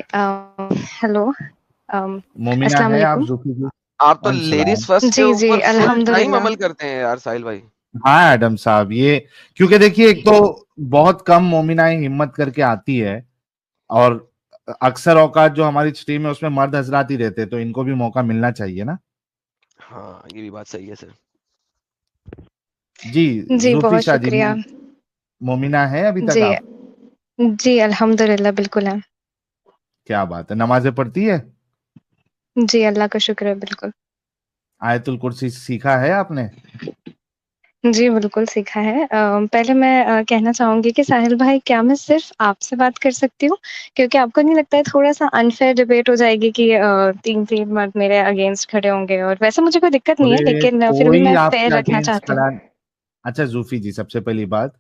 Hello. Momina अस्सलाम है, आप वालेकुम। जूफी जी। आप तो वालेकुम लेडीज सलाम। फर्स्ट के जी, जी, ऊपर फुल टाइम अल्हम्दुलिल्लाह। अमल करते हैं यार साहिल भाई। हाँ एडम साहब, ये क्योंकि देखिए, एक तो बहुत कम मोमिनाएं हिम्मत करके आती है, और अक्सर औकात जो हमारी स्ट्रीम है उसमें मर्द हजरात ही रहते हैं, तो इनको भी मौका मिलना चाहिए ना। हाँ, ये भी बात सही है सर। जी। जी, जूफी बहुत शाह जी, शुक्रिया। मोमिना है अभी तक जी, आप? जी, अल्हम्दुलिल्लाह बिल्कुल है। क्या बात है, नमाजें पढ़ती है? जी, अल्लाह का शुक्र है, बिल्कुल। आयतुल कुर्सी सीखा है आपने? जी, बिल्कुल सीखा है। पहले मैं कहना चाहूँगी कि साहिल भाई, क्या मैं सिर्फ़ आपसे बात कर सकती हूँ? क्योंकि आपको नहीं लगता है थोड़ा-सा अनफ़ेयर डिबेट हो जाएगी कि 3-3 मर्द मेरे अगेंस्ट खड़े होंगे, और वैसे मुझे कोई दिक्कत नहीं है, अरे लेकिन फिर भी कोई मैं फ़ेयर आपके रखना अगेंस्ट चाहती हूँ। खड़ा। अच्छा जूफी जी, सबसे पहली बात,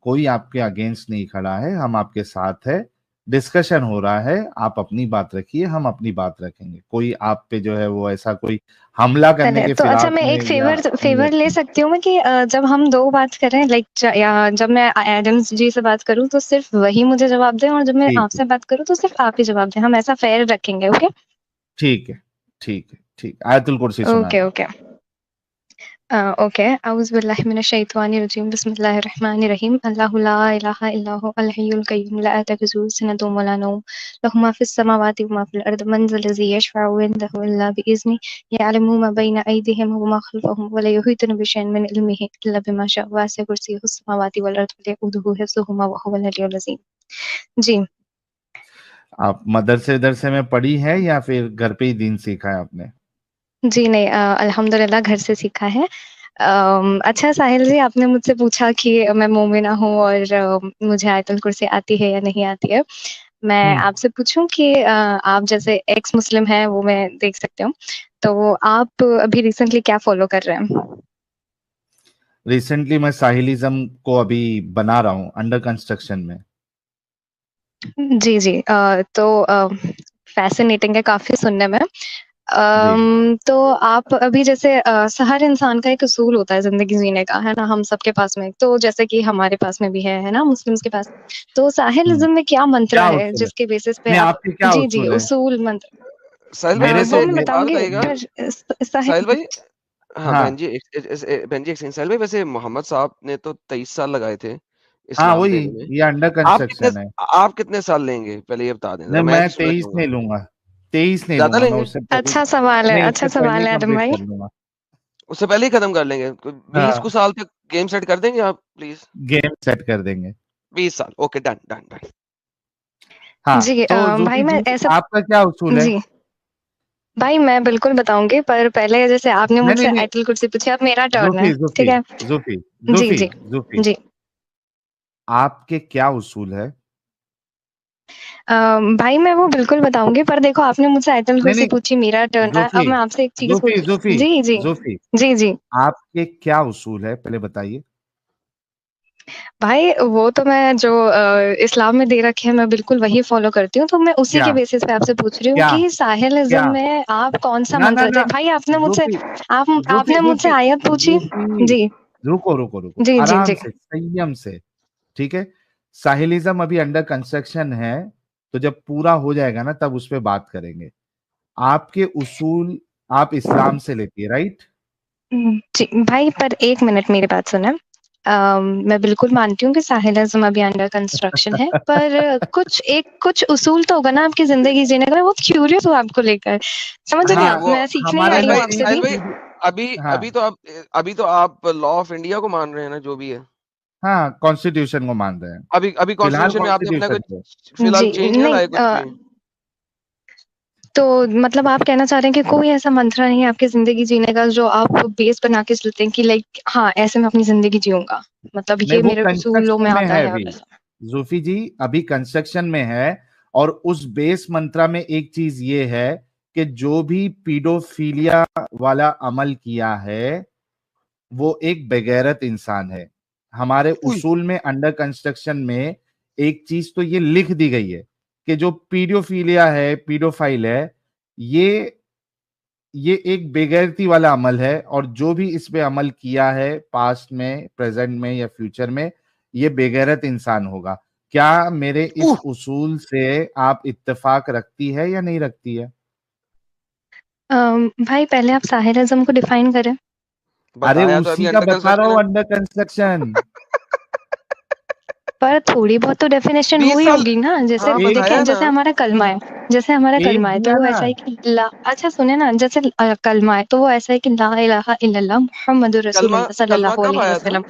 कोई आपके अगेंस्ट नहीं खड़ा है, हम आपके साथ है। डिस्कशन हो रहा है, आप अपनी बात रखिए, हम अपनी बात रखेंगे। कोई आप पे जो है वो ऐसा कोई हमला करने चले के तो अच्छा, फिराक मैं में एक या फ़ेवर नीयत ले में। सकती हूँ मैं कि जब हम 2 बात कर रहे हैं, लाइक या जब मैं एडम्स जी से बात करूँ तो सिर्फ़ वही मुझे जवाब दें, और जब मैं ठीक है, आपसे बात करूँ तो सिर्फ़ आप ही जवाब दें। हम ऐसा फ़ेयर रखेंगे, ओके? ठीक है, ठीक है, ठीक। आयतुल कुर्सी सुना ओके, दें। ओके। ओके। अऊज़ु बिल्लाहि मिनश शैतानिर रजीम, बिस्मिल्लाहिर रहमानिर रहीम। अल्लाहु ला इलाहा इल्ला हु अल हय्युल क़य्यूम ला तअख़ुज़ुहु सिनतुन व ला नौम, लहु मा फ़िस समावाति व मा फ़िल अर्द, मन ज़ल्लज़ी यशफ़अु इंदहु इल्ला बिइज़्निहि, यअलमु मा बैना अयदीहिम व मा ख़ल्फ़हुम व ला युहीतुना बिशैइन मिन इल्मिहि इल्ला बिमा शाअ, वसिअ कुर्सियुहुस समावाति वल अर्द व ला यऊदुहु हिफ़्ज़ुहुमा व हुवल अलिय्युल अज़ीम। जी। आप मदरसे में पढ़ी है या फिर घर पे ही दीन सीखा है आपने? जी, नहीं, अल्हम्दुलिल्लाह घर से सीखा है। अच्छा साहिल जी, आपने मुझसे पूछा कि मैं मोमिना हूँ और मुझे आयतुल कुर्सी आती है या नहीं आती है। मैं हम्म। आपसे पूछूँ कि आप जैसे एक्स मुस्लिम हैं, वो मैं देख सकती हूँ। तो आप अभी रिसेंटली क्या फ़ॉलो कर रहे हैं? रिसेंटली मैं साहिलिज्म को अभी बना रहा हूँ, अंडर कंस्ट्रक्शन में। जी, जी। तो फ़ैसिनेटिंग है काफ़ी सुनने में। जी। तो आप अभी जैसे हर इंसान का एक उसूल होता है ज़िंदगी जीने का, है ना? हम सबके पास में। तो जैसे कि हमारे पास में भी है ना? मुस्लिम्स के पास। तो हम्म। साहिलिज़्म में क्या मंत्र क्या है उसूल है? जिसके बेसिस पे नहीं, आप। आपके क्या जी, जी, उसूल है? उसूल मंत्र। साहिल भाई मेरे वो तो वैसे मैं एक बात बताऊँगी, बताइएगा। पर साहिल भाई, हाँ हाँ, बहन जी, बहन जी एक सेकंड। साहिल भाई, वैसे मोहम्मद साहब ने तो 23 साल लगाए थे हाँ, इस्लाम वही, देने में। ये अंडर आप कितने कंस्ट्रक्शन है। आप कितने साल लेंगे? पहले ये बता दें ज़रा, नहीं, मैं मैं भी सुनना 23 चाहूँगा। नहीं लूंगा। 23 नहीं ज़्यादा लूंगा, मैं लेंगे? उससे पहले। नहीं, अच्छा उससे पहले सवाल ही है आदम कंप्लीट भाई। कर लूंगा। उससे पहले ही खत्म कर लेंगे? 20 हाँ, को साल तक गेम सेट कर देंगे आप प्लीज़? गेम सेट कर देंगे। 20 साल, ओके, डन, डन, डन। हाँ, जी, तो भाई जूफी मैं जी, ऐसा। आपका क्या उसूल है? जी। भाई मैं बिल्कुल बताऊँगी, पर पहले जैसे आपने नहीं, नहीं, मुझसे नहीं। आयतुल कुर्सी पूछी, अब मेरा टर्न है, जूफी, ठीक जूफी, है? जूफी, जी, जूफी, जी। जूफी, जी। आपके क्या उसूल है? भाई मैं वो बिल्कुल बताऊँगी, पर देखो आपने मुझसे आयतुल नहीं, कुर्सी नहीं। पूछी, मेरा टर्न था, जूफी, अब मैं आपसे एक चीज़ जूफी, पूछ। जूफी, जी, जी। जूफी, जी, जी। आपके क्या उसूल है, पहले बताइए। भाई वो तो मैं जो इस्लाम में दे रखे हैं, मैं बिल्कुल वही फ़ॉलो करती हूँ, तो मैं उसी क्या? के बेसिस पे आपसे पूछ रही हूँ क्या? कि साहिलिज़्म क्या? में आप कौन-सा ना, ना, मंत्र थे? ना। भाई आपने मुझसे जूफी, आप जूफी, आपने मुझसे जूफी, आयत पूछी। जूफी, जी। रुको, रुको, रुको, जी, जी, आराम जी। से, संयम से। ठीक है? साहिलिज्म अभी अंडर कंस्ट्रक्शन है, तो जब पूरा हो जाएगा ना, तब उस पे बात करेंगे। आपके उसूल आप इस्लाम से लेती है, राइट? जी, भाई पर 1 मिनट मेरी बात सुनें। मैं बिल्कुल मानती हूँ कि साहिलिज़्म अभी अंडर कंस्ट्रक्शन है, पर कुछ उसूल तो होगा ना आपकी ज़िंदगी जीने का। मैं बहुत क्यूरियस हूँ आपको लेकर। समझ रहे चलिए हैं हाँ, आप? वो मैं सीखने ही हमारे साहिल आई हूँ भाई, नबी आपसे साहिल भी। भाई, की। अभी हाँ, अभी तो आप लॉ ऑफ इंडिया को मान रहे हैं ना, जो भी है। हाँ, कॉन्स्टिट्यूशन को मान रहे हैं। अभी अभी फिलहाल कॉन्स्टिट्यूशन में आपने अपना कॉन्स्टिट्यूशन को। कुछ फिलहाल जी, चेंज नहीं ना नहीं, लाया कुछ भी? तो मतलब आप कहना चाह रहे हैं कि कोई ऐसा मंत्र नहीं है आपकी ज़िंदगी जीने का जो आप बेस बना के चलते हैं कि लाइक हाँ, ऐसे मैं अपनी ज़िंदगी जीऊँगा। मतलब नहीं, ये वो मेरे उसूलों में कंस्ट्रक्शन में आता है है अभी। वगैरह। जूफी जी, अभी कंस्ट्रक्शन में है। और उस बेस मंत्रा में एक चीज ये है कि जो भी पीडोफीलिया वाला अमल किया है, वो एक बेगैरत इंसान है। हमारे उई, उसूल में अंडर कंस्ट्रक्शन में एक चीज तो ये लिख दी गई है कि जो पीडोफीलिया है, पीडोफाइल है, ये ये एक बेगैरती वाला अमल है, और जो भी इस पे अमल किया है पास्ट में, प्रेजेंट में या फ्यूचर में, ये बेगैरत इंसान होगा। क्या मेरे इस उसूल से आप इत्तेफाक रखती है या नहीं रखती है? भाई पहले आप साहिर आजम को डिफाइन करें। अरे बताया तो अभी उसी का अंडर बता रहा कंस्ट्रक्शन हूँ, है। Under construction. पर थोड़ी बहुत तो डेफिनेशन 20 हुई साल होगी ना, जैसे हाँ एक देखें बताया ना। जैसे हमारा कलमा है, जैसे हमारा एक कलमा है तो दिया वो ना। ऐसा है कि ला, अच्छा सुने ना, जैसे कलमा है तो वो ऐसा है कि ला इलाहा इल्लल्लाह मुहम्मदुर कलमा रसूलुल्लाह कलमा सल्लल्लाहु कब अलैहि आया था? वसल्लम,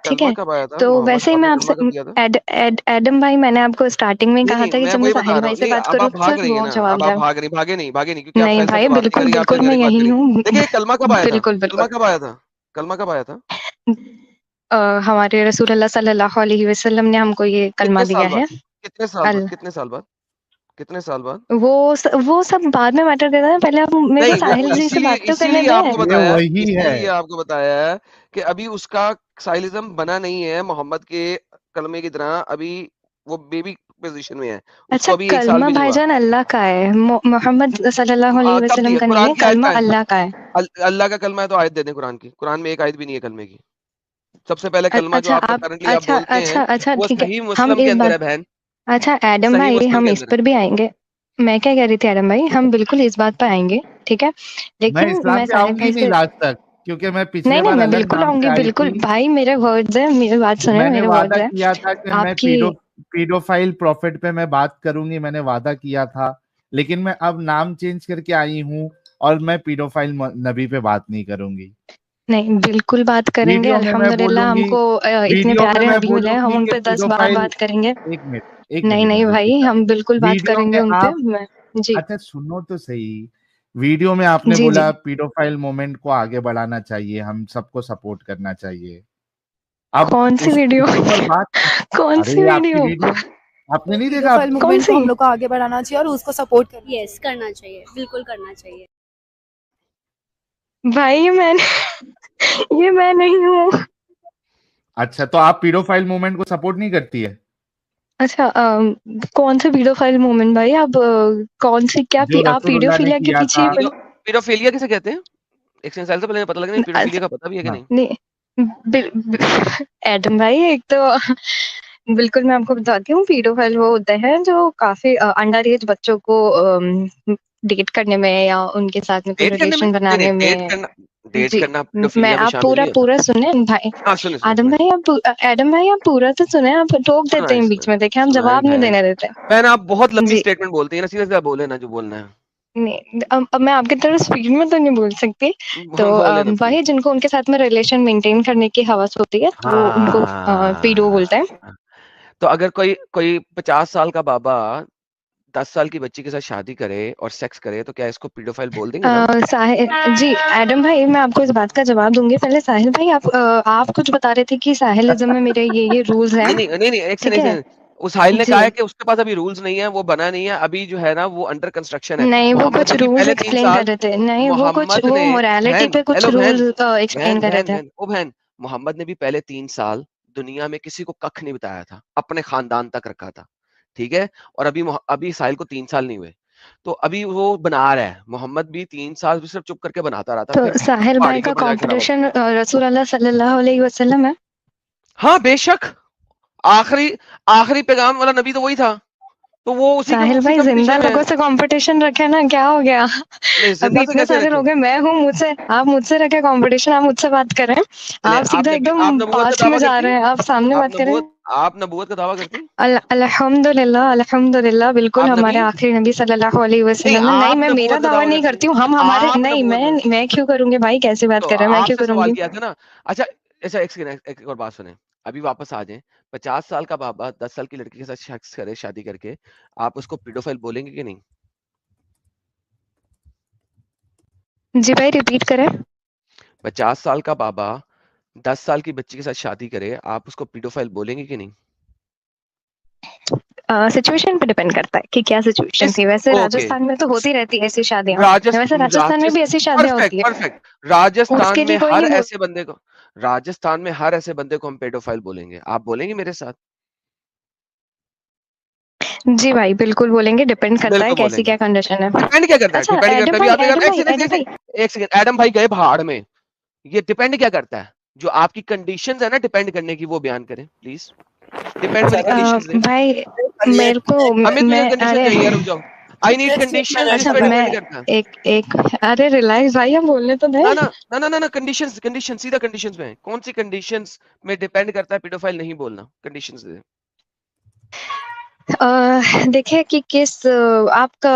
ठीक कलमा है? कब आया था? तो मोहम्मद वैसे ही साहब मैं ने आपसे कलमा कब दिया था? एडम भाई, मैंने आपको स्टार्टिंग में नहीं कहा नहीं, था कि मैं जब मैं वही बता साहिल रहा भाई हूँ। से नहीं, बात अब करूँ आप तो भाग सिर्फ रही है वो ना, जवाब अब आप दें। भागे नहीं क्योंकि आप नहीं साहिल साहब भाई से बात नहीं बिल्कुल करेंगे, आप बिल्कुल फिर मैं मेरे की बात यही करेंगे। हूँ। देखिए कलमा कब आया था? बिल्कुल कलमा बिल्कुल। कब आया था? कलमा कब आया था? हमारे रसूलुल्लाह सल्लल्लाहु अलैहि वसल्लम ने हमको ये कलमा कितने दिया साल बाद? है। कितने साल बाद? अल कितने साल बाद? कितने साल बाद? वो सब बाद में मैटर करता है, पहले आप मेरे को नहीं, मैं साहिल जी से इसीलिए बात तो करने इसीलिए आपको दें। ये बताया वही है। इसीलिए आपको बताया है कि अभी उसका साइलिज्म बना नहीं है मोहम्मद के कलमे की तरह। अभी वो बेबी पोजीशन में है, उसको अच्छा अभी 1 साल कलमा भी नहीं हुआ। भाईजान अल्लाह का है, मोहम्मद सल्लल्लाहु अलैहि कब वसल्लम दिया? का नहीं कुरान है, की आयत कलमा का है? अल्लाह का है। अल्लाह का कलमा है तो आयत दे दें कुरान की। कुरान में एक आयत भी नहीं है कलमे की। सबसे पहले कलमा जो अच्छा आपका आप करंटली आप अच्छा बोलते हैं, अच्छा अच्छा वो ठीक है, सही हम मुस्लिम के इस अंदर है बात, बहन, अच्छा एडम सही भाई मुस्लिम हम के इस अंदर है। पर भी आएंगे। मैं क्या कह रही थी एडम भाई, हम बिल्कुल इस बात पर आएंगे, ठीक है? मैं लेकिन इस्लाम मैं पे साहिल आऊंगी भाई नहीं से, लास्ट तक, क्योंकि मैं पिछले नहीं नहीं बार मैं अलग बिल्कुल नाम से आऊंगी, आई बिल्कुल थी। भाई, मेरे वर्ड्स है, मेरी बात सुने, मैंने मेरे वादा वर्ड्स है किया था कि मैं आपकी। पीडोफाइल प्रॉफिट पे मैं बात करूंगी, मैंने वादा किया था। लेकिन मैं अब नाम चेंज करके आई हूँ और मैं पीडोफाइल नबी पे बात नहीं करूंगी। नहीं बिल्कुल बात करेंगे, वीडियो में मैं अल्हम्दुलिल्लाह बोलूंगी, हमको इतने वीडियो में प्यारे मैं नबी मिले हैं, हम बोलूंगी उन कि पे 10 बार पीडोफाइल, बात करेंगे। एक नहीं मिनट नहीं इधर भाई, रुकिएगा। हम बिल्कुल बात वीडियो में करेंगे उन पे। आप, मैं जी अच्छा सुनो तो सही। वीडियो में आपने जी जी। बोला पीडोफाइल मूवमेंट को आगे बढ़ाना चाहिए, हम सबको सपोर्ट करना चाहिए। अब कौन सी उस वीडियो? ऊपर बात, कौन अरे सी ये आपकी वीडियो? वीडियो आपने नहीं देखा? पीडोफाइल कौन मूवमेंट को सी? हम लोग को आगे बढ़ाना चाहिए और उसको सपोर्ट करना। यस करना चाहिए, बिल्कुल करना चाहिए। भाई ये मैं नहीं हूँ। अच्छा, तो आप पीडोफाइल मूवमेंट को सपोर्ट नहीं करती है? अच्छा कौन सा पीडोफाइल मोमेंट भाई, आप कौन सी क्या जो आप रसूलुल्लाह ने पीडोफिलिया के किया पीछे था। ही पीडोफिलिया किसे कहते हैं? एक सेकंड से पहले पता लगना पीडोफिलिया अच्छा का पता भी है कि हाँ, नहीं? नहीं एडम भाई, एक तो बिल्कुल मैं आपको बताती हूँ, पीडोफाइल वो होते हैं जो काफी अंडर एज बच्चों को डेट करने में या उनके साथ में कोई डेट करने में? रिलेशन नहीं नहीं, बनाने में। डेट जी करना मैं पीडोफिलिया में आप शामिल पूरा नहीं होता। पूरा सुने भाई। हाँ सुने सुने आदम सुने भाई आप एडम भाई आप पूरा तो सुने, आप टोक सुना देते है हैं सुना बीच में, देखे हम सुना है जवाब नहीं बहन। देने देते। बहन आप बहुत लंबी जी स्टेटमेंट बोलती है ना, सीधे सीधा बोले ना जो बोलना है। नहीं, अब मैं आपकी तरह स्पीड में तो नहीं बोल सकती। तो बोले ना प्लीज। वही जिनको उनके साथ में रिलेशन मेंटेन करने की हवस होती है वो उनको पीडो बोलते हैं। हाँ, तो अगर कोई कोई 50 साल का बाबा 10 साल की बच्ची के साथ शादी करे और सेक्स करे तो क्या इसको पीडोफाइल बोल देंगे ना? साहिल जी, एडम भाई मैं आपको इस बात का जवाब दूंगी, पहले साहिल भाई आप कुछ बता रहे थे कि साहिलिज्म में मेरे ये रूल्स हैं, नहीं एक ठीक सेकंड एक है? सेकंड। उस साहिल ने जी कहा है कि उसके पास अभी रूल्स नहीं है, वो बना नहीं है, अभी जो है ना वो अंडर कंस्ट्रक्शन है। नहीं, वो मोहम्मद कुछ नबी रूल्स पहले 3 एक्सप्लेन कर साल रहे थे, नहीं वो कुछ मोहम्मद वो ने मोरालिटी बहन पे कुछ हेलो बहन रूल्स एक्सप्लेन बहन कर रहे बहन थे। बहन ओ बहन, मोहम्मद ने भी पहले 3 साल दुनिया में किसी को कख नहीं बताया था, अपने खानदान तक रखा था, ठीक है? और अभी साहिल को 3 साल नहीं हुए, तो अभी वो बना रहा है। मोहम्मद भी 3 साल भी सिर्फ चुप करके बनाता रहा था, तो फिर साहिल पहाड़ी भाई के का ऊपर जाके खड़ा हो गया। कंपटीशन रसूल अल्लाह सल्लल्लाहु अलैहि वसल्लम है। हाँ बेशक, आखिरी आखिरी पैगाम वाला नबी तो वही था, तो वो साहिल उसी भाई जिंदा कंपटीशन में है। लोगों से कंपटीशन रखे ना, क्या हो गया? नहीं अभी जिंदा से इतने कैसे सारे रखे? लोग हैं, मैं हूँ, मुझसे आप मुझसे रखे कंपटीशन, आप मुझसे बात कर रहे हैं, नहीं आप सीधा आप एकदम नबूवत का पास्ट में दावा जा करती? रहे हैं, आप सामने बात करें। आप नबूवत का दावा करती? अल्हम्दुलिल्लाह अल्हम्दुलिल्लाह, बिल्कुल आप नबी? हमारे आखिरी नबी सल्लल्लाहु अलैहि नहीं वसल्लम है। नहीं आप मैं मेरा नबूवत का दावा दावा नहीं करती? करती हूँ, हम हमारे आप नहीं, नबूवत का मैं क्यों करूंगी भाई, कैसी बात तो कर रहे हैं, मैं क्यों आपसे सवाल करूंगी? किया था ना। अच्छा अच्छा एक सेकंड, एक और बात सुने, अभी वापस आ जाएं। 50 साल का बाबा 10 साल की लड़की के साथ सेक्स करे शादी करके, आप उसको पीडोफाइल बोलेंगे कि नहीं? जी भाई रिपीट करें। 50 साल का बाबा 10 साल की बच्ची के साथ शादी करे, आप उसको पीडोफाइल बोलेंगे कि नहीं? सिचुएशन पे डिपेंड करता है कि क्या सिचुएशन इस थी, वैसे ओके राजस्थान में तो होती रहती है ऐसी शादियां, वैसे राजस्थान राजस्थान में भी ऐसी शादियां परफेक्ट होती है, परफेक्ट। राजस्थान उसके में लिए कोई हर नहीं बोल। ऐसे बंदे को राजस्थान में हर ऐसे बंदे को हम पेडोफाइल बोलेंगे, आप बोलेंगे मेरे साथ? जी भाई बिल्कुल बोलेंगे, डिपेंड करता है बिल्कुल कैसी बोलेंगे। क्या कंडीशन है। डिपेंड क्या करता है? अच्छा डिपेंड करता है, अभी आप एडम भाई एडम भाई एक सेकंड, एडम भाई गए पहाड़ में, ये डिपेंड क्या करता है? जो आपकी कंडीशंस है ना डिपेंड करने की, वो बयान करें प्लीज। डिपेंड वाली कंडीशंस दे। भाई मेरे को हमें तुझे मैं कंडीशन अरे चाहिए, रुक जाओ। आई नीड कंडीशंस, इस अच्छा पे मैं डिपेंड करता है। एक अरे रिलैक्स भाई, हम बोलने तो दे। ना ना ना ना ना ना कंडीशंस, कंडीशन सीधा कंडीशंस में, कौन सी कंडीशंस में डिपेंड करता है पेडोफाइल नहीं बोलना, कंडीशंस दे। देखिए कि आपका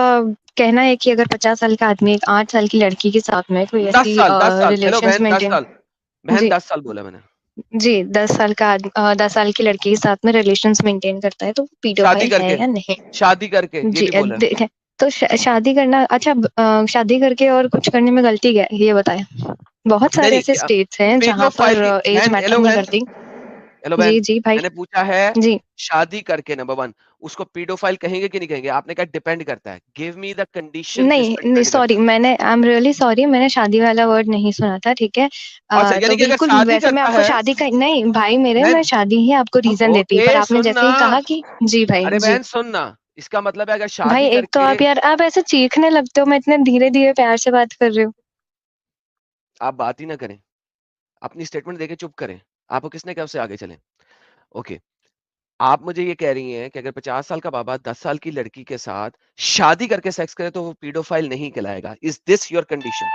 कहना है कि अगर 50 साल का आदमी एक 8 साल की लड़की के साथ में कोई 10 ऐसी साल 10 साल, हेलो रिलेशंस बहन 10 मेंटेन साल, बहन जी 10 साल बोला मैंने। जी 10 साल की लड़की के साथ में रिलेशंस मेंटेन करता है तो शादी पीडोफाइल है करके, या नहीं? शादी करके ये जी भी बोला है। देखें तो शादी करना अच्छा, शादी करके और कुछ करने में गलती क्या है ये बताएं। बहुत नहीं सारे नहीं ऐसे स्टेट्स हैं जहाँ पेडोफाइल पर की एज बहन, मैटर हेलो नहीं बहन, करती। हेलो बहन, जी जी भाई। मैंने पूछा है जी शादी करके, नंबर 1 उसको पेडोफाइल कहेंगे कि नहीं कहेंगे? आपने कहा डिपेंड करता है, गिव मी द कंडीशंस जिस नहीं पे नहीं डिपेंड करता सॉरी, है। मैंने आई एम रियली सॉरी, मैंने शादी वाला वर्ड नहीं सुना था, ठीक है। अच्छा, यानी तो कि अगर बिल्कुल शादी वैसे मैं करता आपको है शादी का नहीं भाई मेरे, मैं बहन, शादी ही आपको रीजन देती, ओके पर आपने सुन जैसे ना, ही कहा कि जी भाई अरे जी बहन सुन ना, इसका मतलब है अगर भाई, शादी एक तो करके, आप यार आप ऐसे चीखने लगते हो, मैं इतने धीरे धीरे प्यार से बात कर रही हूँ। आप बात ही ना करें, अपनी स्टेटमेंट देके चुप करें, आपको किसने कब से आगे चले। ओके, आप मुझे ये कह रही हैं कि अगर 50 साल का बाबा 10 साल की लड़की के साथ शादी करके सेक्स करे तो वो पीडोफाइल नहीं कहलाएगा, इज दिस योर कंडीशन?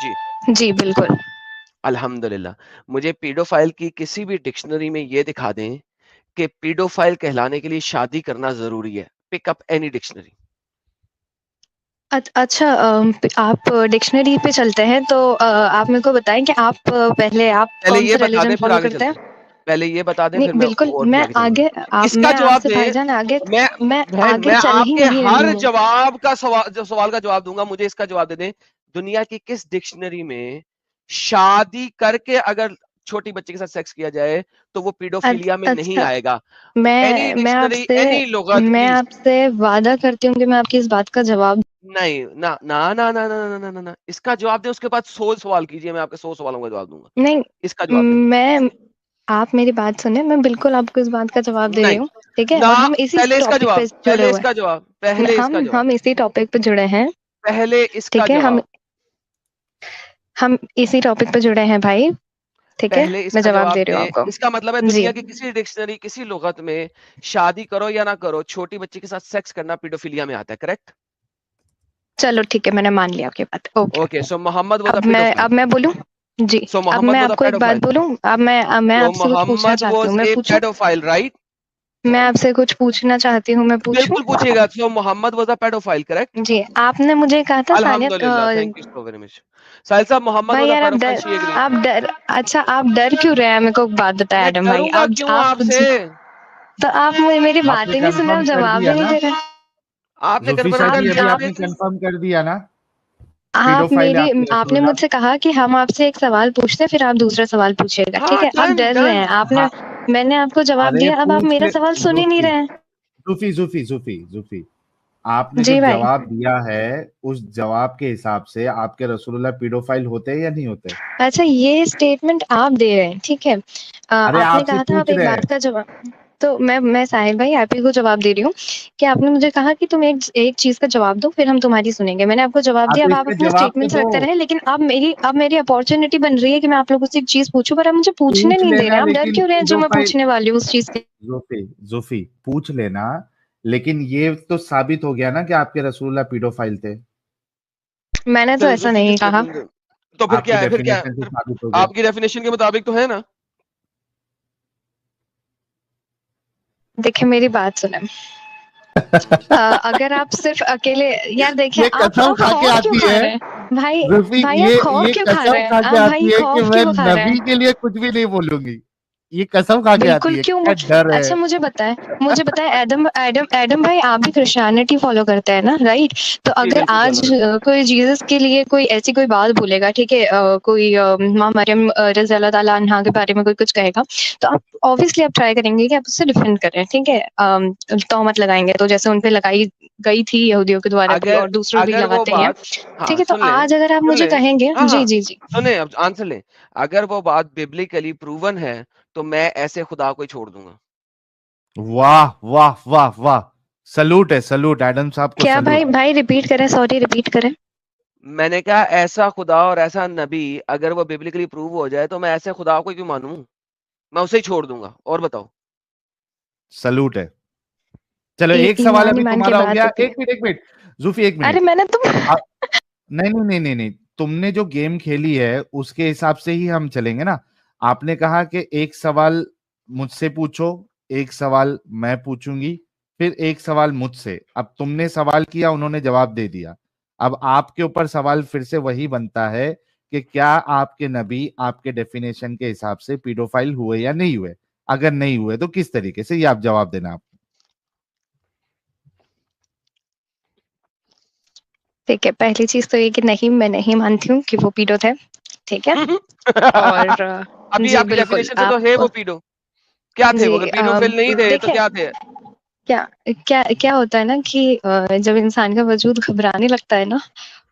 जी, जी बिल्कुल। अल्हम्दुलिल्लाह। मुझे पीडोफाइल की किसी भी डिक्शनरी में ये दिखा दें कि पीडोफाइल कहलाने के लिए शादी करना जरूरी है, पिक अप एनी डिक्शनरी। अच्छा, आप डिक्शनरी पे चलते हैं तो आप मेरे को बताएं कि आप पहले आप पहले कौन ये सा बता रिलीजन दें फिर फॉलो आगे करते चलते हैं? हैं, पहले ये बता दें नहीं फिर मैं बिल्कुल, और भी मैं आगे चलूंगा। आगे इसका मैं जवाब आपसे दें, भाईजान आगे, मैं मैं बहन, आगे मैं चल ही आपके नहीं रही हर हूँ। जवाब का सवाल का जवाब दूंगा, मुझे इसका जवाब दे दें, दुनिया की किस डिक्शनरी में शादी करके अगर छोटी बच्चे के साथ सेक्स किया जाए तो वो पीडोफिलिया में नहीं अच्छा, आएगा? एनी मैं डिक्शनरी, आपसे एनी लुगत मैं प्लीज। आपसे वादा करती हूँ कि मैं आपकी इस बात का जवाब नहीं ना ना ना ना ना ना ना ना ना, इसका जवाब दे, उसके बाद 100 सवाल कीजिए, मैं आपके 100 सवालों का जवाब दूंगा। नहीं, इसका जवाब दे। मैं आप मेरी बात सुने, मैं बिल्कुल आपको इस बात का जवाब दे रही नहीं हूँ, ठीक है, ना, और हम इसी पहले इसका टॉपिक पे जवाब, जुड़े पहले हुए इसका जवाब, हैं। पहले इसका जवाब, हम इसी टॉपिक पे जुड़े हैं, पहले इसका ठीक है, जवाब, हम इसी टॉपिक पे जुड़े हैं भाई, ठीक है, पहले मैं इसका जवाब जवाब दे रही दे। हूँ आपको। इसका मतलब है जी दुनिया की किसी डिक्शनरी, किसी लुगत में शादी करो या ना करो, छोटी बच्ची के साथ सेक्स करना पीडोफिलिया में आता है, करेक्ट? चलो ठीक है, मैंने मान लिया आपकी बात, okay. Okay, so Mohammad was a paedophile, अब मैं बोलूं? जी, सो अब मोहम्मद मैं वाज अ आपको एक बात पेडोफाइल, बोलूं, मैं सो आपसे कुछ पूछना मोहम्मद चाहती हूँ, वाज मैं ए पूछूं? Paedophile, right? मैं आपसे कुछ पूछना चाहती हूँ, मैं पूछूं? बिल्कुल पूछिएगा, so Mohammad was a paedophile, correct? जी, आपने मुझे कहा था सानिया अल्हम्दुलिल्लाह, thank you so very much. Sahil साहब, मोहम्मद भाई वाज अ यार पेडोफाइल, शी एग्रीड। आप डर अच्छा, आप डर क्यों रहे हैं? मेरे को एक बात बताया मैं एडम भाई, डरूंगा क्यों आपसे? तो आप मेरी आपने बात ही नहीं सुन रहे, आप कंफर्म कर जवाब ही दिया नहीं ना? दे रहे। आपने जुल्फिशा कंफर्म आप कर जी, दिया अभी ना आप आपने फिर? कंफर्म कर दिया ना? आप पीडोफाइल है मेरी आपके आपने रसूलुल्लाह? मुझसे कहा कि हम आपसे एक सवाल पूछते हैं, फिर आप दूसरा सवाल पूछिएगा, ठीक हाँ, है? आप डन डर रहे डन। हैं, आपने हाँ, मैंने आपको जवाब अरे दिया, अब आप पूछ मेरा ले सवाल सुन ही नहीं जूफी, रहे हैं। जूफी जूफी जूफी जूफी, आपने जो जी भाई, जवाब दिया है उस जवाब के हिसाब से आपके रसूलुल्लाह पीडोफाइल होते हैं या नहीं होते? अच्छा ये स्टेटमेंट आप दे रहे हैं, ठीक है। अरे आपने आपसे कहा था आप पूछ एक रहे हैं। बात का जवाब, तो मैं साहिल भाई आप ही को जवाब दे रही हूँ कि आपने मुझे कहा कि तुम एक चीज का जवाब दो, फिर हम तुम्हारी सुनेंगे। मैंने आपको जवाब हाँ, दिया, तो अब इस आप पे अपने जवाब तो स्टेटमेंट्स दो। रखते रहे, लेकिन अब मेरी अपॉर्चुनिटी बन रही है कि मैं आप लोगों से एक चीज पूछूं, पर आप मुझे पूछने पूछ नहीं दे रहे लेना, हैं। आप डर लेकिन क्यों रहे हैं जो मैं पीडोफाइल, पूछने वाली हूँ उस चीज के? जूफी जूफी पूछ लेना, लेकिन ये तो साबित हो गया ना कि आपके रसूलुल्लाह पीडोफाइल थे। मैंने तो चलो ऐसा जुल्फी की नहीं कहा। स्टेटमेंट दे। तो फिर आपकी क्या है, फिर क्या है, डेफिनेशन से फिर साबित हो गया। आपकी डेफिनेशन के मुताबिक तो है ना? देखिए मेरी बात सुने, अगर आप सिर्फ अकेले, यार देखिए ये आप कसम खा के खौफ क्यों आती खा है, रहे हैं भाई? जुल्फी, भाई आप खौफ ये क्यों खा कसम रहे खा हैं? के आप भाई आती है कि खौफ मैं क्यों खा रहे नबी हैं? के लिए कुछ भी नहीं बोलूंगी। ये कसम खा के आती बिल्कुल है, क्यों क्या डर है। अच्छा मुझे बताएं एडम भाई, आप भी क्रिश्चियनिटी फॉलो करते हैं ना, राइट? तो जी अगर बिल्कुल आज फॉलो करता हूँ। कोई जीसस के लिए कोई ऐसी कोई बात बोलेगा, ठीक है, कोई माँ मरियम रज़ी अल्लाह ताला अन्हा के बारे में कोई कुछ कहेगा, तो आप ऑब्वियसली आप ट्राई करेंगे कि आप उससे डिफेंड करें, ठीक है? तोहमत लगाएंगे तो जैसे उन पे लगाई गई थी यहूदियों के द्वारा भी, अगर और दूसरों भी अगर वो लगाते ही हैं, बात, ठीक हाँ है? तो सुन ले, आज अगर आप सुन मुझे ले, कहेंगे, हाँ जी हाँ जी जी, सुने, अब आंसर ले। अगर वो बात बिब्लिकली प्रूवन है तो मैं ऐसे खुदा को ही छोड़ दूंगा। वाह वाह वाह वाह, सलूट है, सलूट एडम साहब को क्या भाई सलूट। भाई रिपीट करें, सॉरी रिपीट करें। मैंने कहा ऐसा खुदा और ऐसा नबी अगर वो बिब्लिकली प्रूव हो जाए तो मैं ऐसे खुदा को ही क्यों मानूं, मैं उसे ही छोड़ दूंगा। और बताओ। सलूट है। चलो ईमान एक सवाल अभी ईमान की तुम्हारा हो बात गया। होती है। एक मिनट जूफी, एक अरे मिनट। मैंने तो नहीं नहीं नहीं नहीं नहीं, तुमने जो गेम खेली है उसके हिसाब से ही हम चलेंगे ना। आपने कहा कि एक सवाल मुझसे पूछो, एक सवाल मैं पूछूंगी, फिर एक सवाल मुझसे। अब तुमने सवाल किया, उन्होंने जवाब दे दिया। अब आपके ऊपर सवाल फिर से वही बनता है कि क्या आपके नबी आपके डेफिनेशन के हिसाब से पीडोफाइल हुए या नहीं हुए। अगर नहीं हुए तो किस तरीके से, ये आप जवाब देना आप। ठीक है, पहली चीज तो ये कि नहीं, मैं नहीं मानती हूँ कि वो पीडो थे। ठीक है। और अभी जी आपकी बिल्कुल डेफिनेशन से तो है आप वो पीडो। क्या थे वो? जी अगर पीडोफिल नहीं थे तो देखिए, क्या थे? क्या क्या क्या होता है ना कि जब इंसान का वजूद घबराने लगता है ना,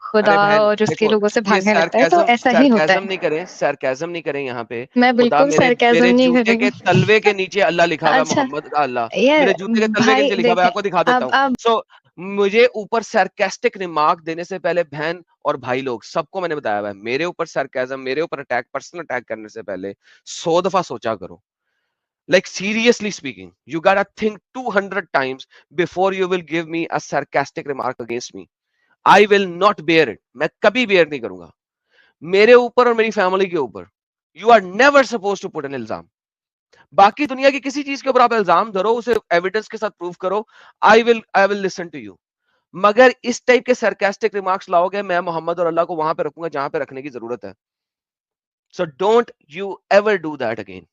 खुदा अरे बहन और उसके देखो, लोगों से ये भागने लगता है, तो ऐसा ही होता है। सरकाजम नहीं करें यहाँ पे। मैं खुदा बिल्कुल मेरे सरकाज़म मेरे नहीं जूते कर रही के हूँ। तलवे के नीचे अल्लाह लिखा हुआ है, अच्छा, मोहम्मद का अल्लाह। यार मेरे जूते के तलवे के भाई नीचे लिखा हुआ है, देखें, आपको दिखा देता हूँ। अब सो मुझे ऊपर सरकास्टिक रिमार्क देने से पहले बहन और भाई लोग सबको मैंने बताया हुआ है, मेरे ऊपर सरकाजम, मेरे ऊपर अटैक, पर्सनल अटैक करने से पहले 100 दफा सोचा करो। Like seriously speaking, you gotta think 200 times before you will give me a sarcastic remark against me. I will not bear it. मैं कभी bear नहीं करूंगा मेरे ऊपर और मेरी फैमिली के ऊपर। You are never suppose to put an इल्जाम। बाकी दुनिया की किसी चीज के ऊपर आप इल्जाम धरो, उसे एविडेंस के साथ प्रूव करो, I will listen to you. मगर इस टाइप के सरकास्टिक रिमार्क्स लाओगे, मैं मोहम्मद और अल्लाह को वहां पे रखूंगा जहां पे रखने की जरूरत है। So don't you ever do that again.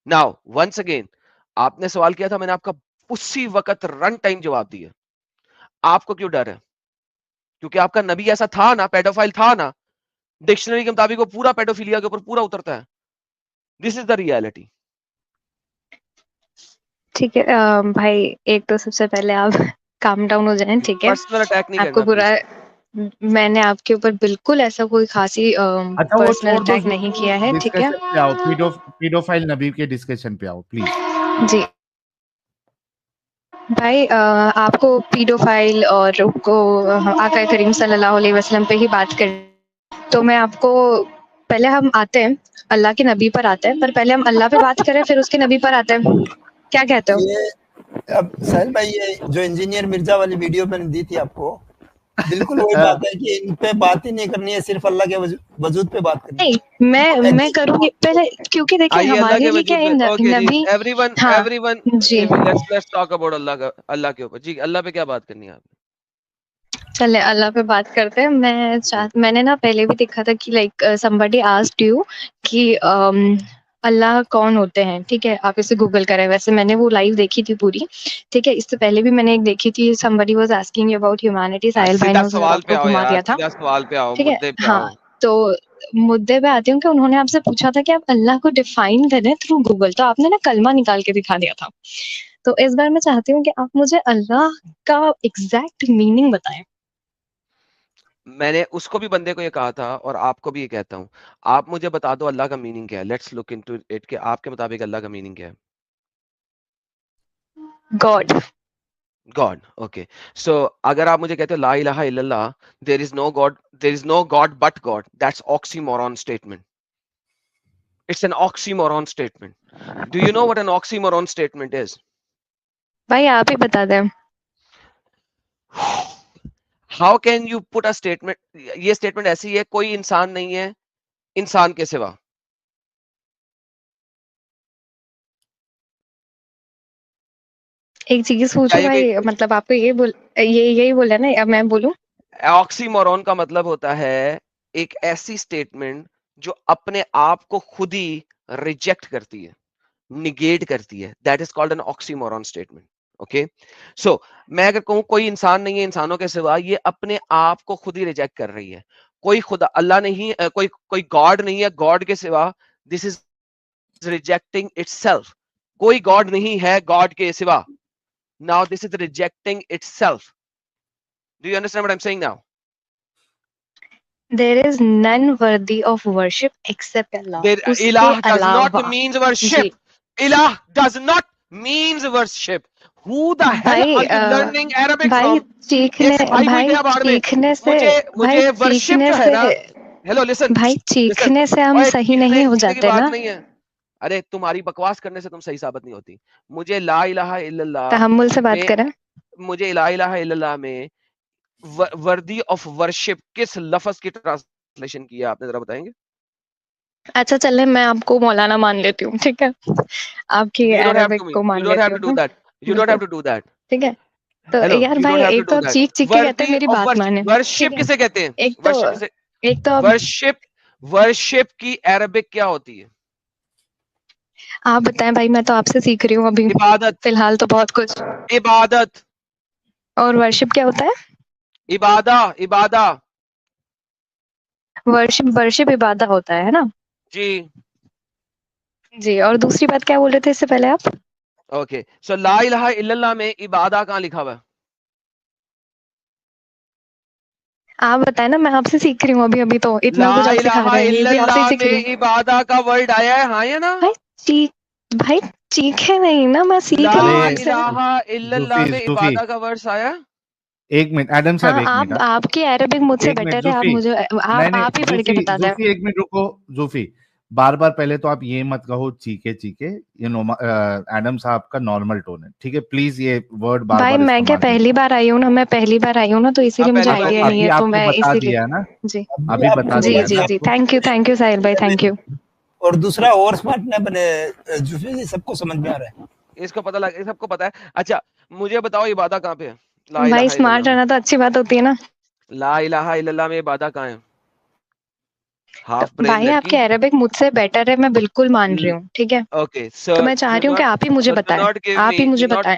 Now once again, आपने सवाल किया था, मैंने आपका उसी वक्त रन टाइम जवाब दिया। आपको क्यों डर है? क्योंकि आपका नबी ऐसा था ना, पेडोफाइल था ना। डिक्शनरी के मुताबिक वो पूरा पेडोफिलिया के ऊपर पूरा उतरता है। This is the reality. ठीक है भाई, एक तो सबसे पहले आप काम डाउन हो जाएं, ठीक है। पर्सनल अटैक नहीं आपको करना बुरा, प्लीज। मैंने आपके ऊपर बिल्कुल ऐसा कोई खासी अच्छा वो पर्सनल छोड़ दो अटैक नहीं जूफी, किया है, ठीक है। डिस्कशन पे आओ। पीडोफाइल नबी के डिस्कशन पे आओ प्लीज। जी भाई, आपको पीडोफाइल और को आका करीम सल्लल्लाहु अलैहि वसल्लम पे ही बात कर, तो मैं आपको, पहले हम आते हैं अल्लाह के नबी पर आते हैं, पर पहले हम अल्लाह पे बात करें फिर उसके नबी पर आते हैं। क्या कहते हो? ये अब साहिल भाई, ये जो इंजीनियर मिर्जा वाली वीडियो मैंने दी थी आपको, बिल्कुल वही बात है कि इन पे बात ही नहीं करनी है, सिर्फ अल्लाह के वजूद पे बात करनी है। नहीं, मैं करूंगी पहले, क्योंकि देखिए आइए अल्लाह हमारे के लिए क्या वजूद है, पे। ओके जी, नबी। एवरीवन हाँ एवरीवन जी, लेट्स टॉक अबाउट अल्लाह के ऊपर। जी, अल्लाह पे क्या बात करनी है आपने? चले अल्लाह पे बात करते हैं। मैंने ना पहले भी देखा था कि लाइक समबडी आस्क्ड यू कि अल्लाह कौन होते हैं, ठीक है। आप इसे गूगल करें, वैसे मैंने वो लाइव देखी थी पूरी, ठीक है। इससे पहले भी मैंने एक देखी थी, somebody was asking about humanity, Sahil भाई सीधा ने उस सवाल जवाब पे को आओ घुमा यार, दिया था, सीधा सवाल पे आओ, ठीक है। मुद्दे पे हाँ, आओ। तो मुद्दे पे आती हूँ कि उन्होंने आपसे पूछा था कि आप अल्लाह को डिफाइन करें थ्रू गूगल, तो आपने ना कलमा निकाल के दिखा दिया था। तो इस बार मैं चाहती हूँ कि आप मुझे अल्लाह का एग्जैक्ट मीनिंग बताएं। मैंने उसको भी, बंदे को ये कहा था और आपको भी ये कहता हूँ, आप मुझे बता दो अल्लाह का मीनिंग क्या है। लेट्स लुक इनटू इट कि आपके मुताबिक अल्लाह का मीनिंग क्या है। गॉड। God, okay. सो अगर आप मुझे कहते हो ला इलाहा इल्लल्लाह, there is no god but God, that's oxymoron statement. It's an oxymoron statement. Do you know what an oxymoron statement is? भाई आप ही बता दें। How can you put a statement? ये स्टेटमेंट ऐसी है, कोई इंसान नहीं है इंसान के सिवा। एक चीज क्या पूछो ये भाई, कोई मतलब आपको यही बोला ना, अब मैं बोलूं? ऑक्सीमोरॉन का मतलब होता है एक ऐसी स्टेटमेंट जो अपने आप को खुद ही रिजेक्ट करती है, निगेट करती है। That is called an oxymoron statement. Okay, so मैं अगर कहूं कोई इंसान नहीं है इंसानों के सिवा, ये अपने आप को खुद ही रिजेक्ट कर रही है। कोई खुदा अल्लाह नहीं, कोई गॉड नहीं है गॉड के सिवा। This is rejecting itself. कोई गॉड नहीं है गॉड के सिवा। Now this is rejecting itself. Do you understand what I am saying now? There is none worthy of worship except Allah, There, उसके ilah does not अलावा। means जी worship. Ilah does not means worship. Who the hell भाई, are you learning Arabic भाई from? ये सिपाही हुई गया बाढ़ में। चीखने से, मुझे भाई मुझे वर्शिप चीखने जो है से, ना, हेलो लिसन भाई लिसन, चीखने से हम ओए सही चीखने नहीं हो चीखने की जाते बात ना। नहीं है। अरे तुम्हारी बकवास करने से तुम सही साबित नहीं होती। मुझे ला इलाहा इल्लल्लाह तहम्मुल से बात में, करें। मुझे ला इलाहा इल्लल्लाह में वर्दी ऑफ वर्शिप किस लफ्ज की ट्रांसलेशन की है, आपने जरा बताएंगे? अच्छा चले, मैं आपको मौलाना मान लेती हूँ, ठीक है, आपकी You don't have Arabic to को मान you don't लेती have हूँ to do मैं। that. You don't बिल्कुल, have to do that. ठीक है। तो हेलो, यार you भाई, don't have to एक do तो आप that. चीख चीख के कहते हैं वर्दी मेरी ऑफ बात माने, ठीक वर्शिप है। किसे कहते हैं? एक तो वर्शिप किसे, एक तो आप वर्शिप की अरबिक क्या होती है? बताएं भाई, मैं तो आपसे सीख रही हूँ अभी इबादत। फिलहाल तो बहुत कुछ। इबादत। और वर्शिप क्या होता है? इबादा। इबादा वर्शिप वर्शिप इबादा होता है ना? जी। जी, और दूसरी बात क्या बोल रहे थे इससे पहले आप? ओके, सो ला इलाहा इल्लल्लाह में इबादा कहाँ लिखा हुआ है? आप बताएं ना, मैं आपसे सीख रही हूँ अभी अभी, तो इतना ला कुछ आप सिखा इलाहा रहे हैं, ये भी आपसे ही इल्लल्लाह सीख रही में हूँ। इबादा का वर्ड आया है, हाँ या ना? भाई चीखे नहीं ना, मैं सीख ला रही हूँ अरे आपसे। इलाहा इल्लल्लाह जूफी में जूफी इबादा का वर्ड आया। एक मिनट, एडम साहब हाँ, एक मिनट, आप आपकी अरबिक मुझसे एक मिनट बेटर है, आप जूफी, मुझे नहीं नहीं आप ही पढ़ के जूफी बता दें। जूफी एक मिनट रुको। जूफी, बार बार पहले तो आप ये मत कहो चीखे चीखे, ये एडम साहब का नॉर्मल टोन है, ठीक है, प्लीज ये वर्ड बार भाई बार मैं क्या इस्तेमाल नहीं पहली करना। बार आई हूँ ना, मैं पहली बार आई हूँ ना, तो इसीलिए अब मुझे पहली हाँ, बार तो आइडिया नहीं नहीं है। है, अभी तो आपको मैं बता इसीलिए। दिया ना, जी अभी आप बता जी दिया जी ना जी, आपको। थैंक यू साहिल भाई, थैंक यू। और दूसरा और स्मार्ट ना बने जूफी जी, सबको समझ में आ रहा है। इसको पता लग, सबको पता है। अच्छा मुझे बताओ इबादा कहाँ पे है? ला भाई इलाहा स्मार्ट इल्लल्लाह में, रहना तो अच्छी बात होती है ना। ला इलाहा इल्लल्लाह में इबादा कहाँ है? तो हाफ ब्रेन भाई आपकी लड़की। अरबिक मुझसे बेटर है, मैं बिल्कुल मान रही हूँ, ठीक है। ओके तो सो मैं चाह डू रही हूँ कि नॉट, आप ही मुझे सो डू बताएं, नॉट गिव आप मी, ही डू मुझे नॉट, बताएं।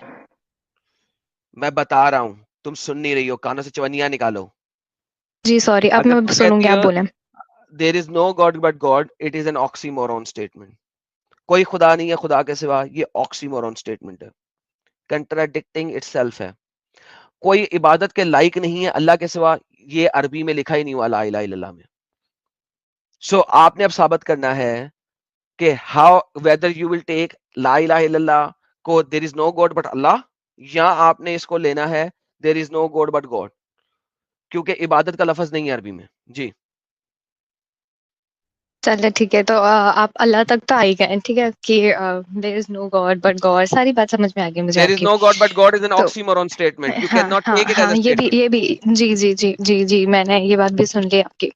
मैं बता रहा हूँ, तुम सुन नहीं रही हो, कानों से चवनिया निकालो। जी सॉरी, अब अगर मैं तुम कहती सुनूंगी, आप हो बोले। There is no god but God, it is an oxymoron statement. कोई खुदा नहीं है खुदा के सिवा, ये ऑक्सीमोरॉन स्टेटमेंट है, कंट्राडिक्टिंग इटसेल्फ है। कोई इबादत के लायक नहीं है अल्लाह के सिवा, ये अरबी में लिखा ही नहीं हुआ ला इलाहा इल्लल्लाह में। सो आपने अब साबित करना है कि how whether you will take ला इलाहा इल्लल्लाह को there is no god but Allah, या आपने इसको लेना है there is no god but god, क्योंकि इबादत का लफज नहीं है अरबी में। जी चलिए ठीक है, तो आप अल्लाह तक तो आ ही गए, ठीक है, कि there is no god but God, सारी बात समझ में आ गई मुझे देयर इज आपकी। No god but God is an तो ऑक्सीमोरॉन स्टेटमेंट, यू कैन हाँ नॉट हाँ टेक इट एज हाँ, अ स्टेटमेंट। ये भी जी जी जी जी जी, मैंने ये बात भी सुन ली आपकी।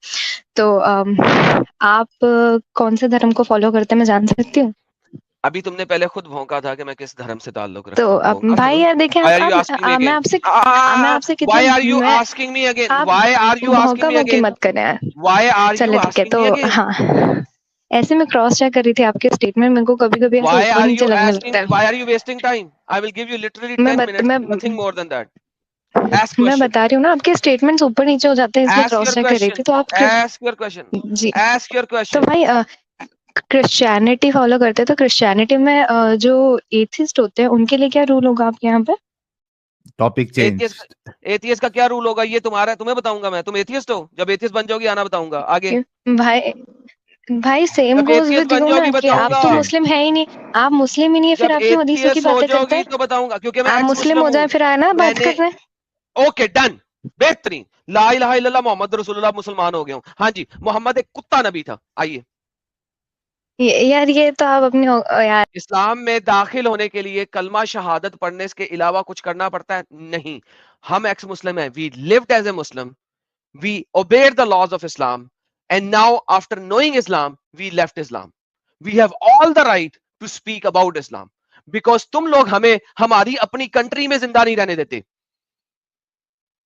तो आप कौन से धर्म को फॉलो करते हैं, मैं जान सकती हूँ? अभी तुमने पहले खुद भौंका था कि मैं किस धर्म से ताल्लुक तो रखता हूँ, अब भौंका भाई सुनो। यार देखें, Why are you asking me मैं again? आपसे कितने Why are you मैं asking me again? आप Why are you asking भौंका me भौंकी again? मत करें यार। Why are you चले ठीक है, asking तो me again? हाँ, ऐसे में क्रॉस चेक कर रही थी आपके स्टेटमेंट, मेरे को कभी कभी ऐसे Why ऊपर are नीचे you लगने asking? लगता Why है। are you wasting time? I will give you literally मैं 10 बत, minutes, मैं nothing more than that. Ask मैं question. बता रही हूँ ना, आपके स्टेटमेंट्स ऊपर नीचे हो जाते हैं, इसलिए Ask क्रॉस your चेक कर रही question. थी, तो आप Ask your question. जी। Ask your तो question. भाई क्रिश्चियनिटी फॉलो करते हैं, तो क्रिश्चियनिटी में जो एथिस्ट होते हैं उनके लिए क्या रूल होगा आपके यहाँ पे? Topic change. एथियस्ट का क्या रूल होगा ये तुम्हारा, तुम्हें बताऊंगा मैं। तुम एथियस्ट हो, जब एथियस्ट बन जाओगी आना बताऊंगा आगे। भाई भाई सेम जब गोज एथियस्ट विद बन यू ना, जाओगी कि आप बताऊंगा। तो मुस्लिम है ही नहीं, आप मुस्लिम ही नहीं है, फिर जब आप क्यों हदीसों की एथियस्ट हो बातें करते जाओगी हैं? तो बताऊंगा, क्योंकि मैं आप एक्स मुस्लिम मुस्लिम हो हूँ। जाए फिर आए ना बात मैंने, करने। ओके डन, बेहतरीन, ला इलाहा इल्लल्लाह मोहम्मद रसूलुल्लाह, मुसलमान हो गया हूँ। हाँ जी, मोहम्मद एक कुत्ता नबी था। आइए, यार ये तो आप अपनी यार इस्लाम में दाखिल होने के लिए कलमा शहादत पढ़ने के अलावा कुछ करना पड़ता है? नहीं। हम एक्स मुस्लिम हैं, we lived as a Muslim, we obeyed the laws of Islam, and now after knowing Islam we left Islam. We have all the right to speak about Islam, because तुम लोग हमें हमारी अपनी country में जिंदा नहीं रहने देते।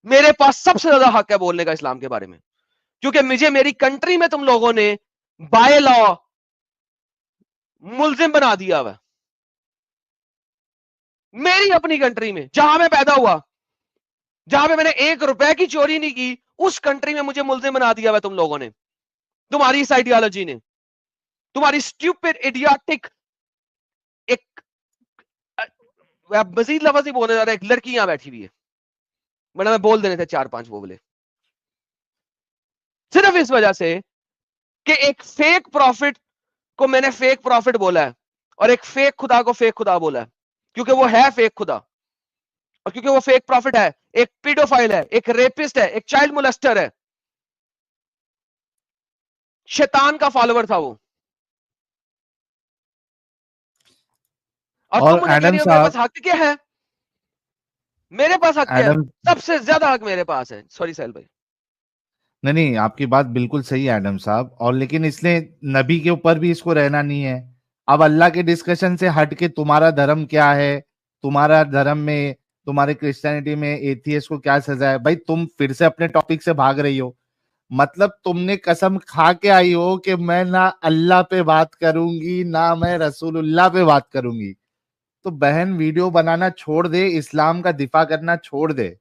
मेरे पास सबसे ज्यादा हक है बोलने का इस्लाम के बारे में, क्योंकि मुझे मेरी कंट्री में तुम लोगों ने बाय लॉ मुल्जिम बना दिया हुआ। मेरी अपनी कंट्री में, जहां मैं पैदा हुआ, जहां पे मैंने 1 रुपए की चोरी नहीं की, उस कंट्री में मुझे मुल्जिम बना दिया हुआ तुम लोगों ने, तुम्हारी इस आइडियोलॉजी ने, तुम्हारी स्ट्यूपिड इडियोटिक, एक मजीद लफ्ज ही बोलने जा रहा है, एक लड़की यहां बैठी हुई है, वरना मैं बोल देने थे 4-5 वो बोले, सिर्फ इस वजह से कि एक फेक प्रॉफिट को मैंने फेक प्रॉफिट बोला है, और एक फेक खुदा को फेक खुदा बोला है, क्योंकि वो है फेक खुदा, और क्योंकि वो फेक प्रॉफिट है, एक पीडोफाइल है, एक रेपिस्ट है, एक चाइल्ड मोलेस्टर है, शैतान का फॉलोवर था वो। और और तुम मुझे कह एडम रही हो मेरे पास साहब, हक क्या है? मेरे पास हक क्या है? एडम, सबसे ज्यादा हक मेरे पास है। सॉरी साहिल भाई। नहीं नहीं, आपकी बात बिल्कुल सही है एडम साहब, और लेकिन इसलिए नबी के ऊपर भी इसको रहना नहीं है। अब अल्लाह के डिस्कशन से हट के तुम्हारा धर्म क्या है, तुम्हारा धर्म में, तुम्हारे क्रिश्चियनिटी में एथियस्ट को क्या सजा है, भाई तुम फिर से अपने टॉपिक से भाग रही हो। मतलब तुमने कसम खा के आई हो कि मैं ना अल्लाह पे बात करूंगी ना मैं रसूलुल्लाह पे बात करूंगी। तो बहन वीडियो बनाना छोड़ दे, इस्लाम का दिफा करना छोड़ दे।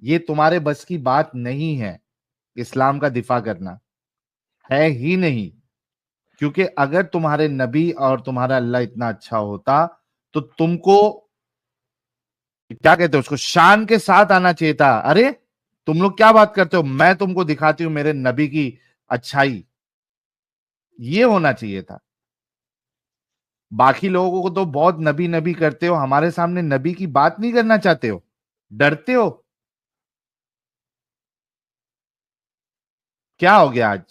ये तुम्हारे बस की बात नहीं है, इस्लाम का दिफा करना है ही नहीं। क्योंकि अगर तुम्हारे नबी और तुम्हारा अल्लाह इतना अच्छा होता तो तुमको, क्या कहते हो उसको, शान के साथ आना चाहिए था। अरे तुम लोग क्या बात करते हो, मैं तुमको दिखाती हूं मेरे नबी की अच्छाई, ये होना चाहिए था। बाकी लोगों को तो बहुत नबी नबी करते हो, हमारे सामने नबी की बात नहीं करना चाहते हो, डरते हो। क्या हो गया आज?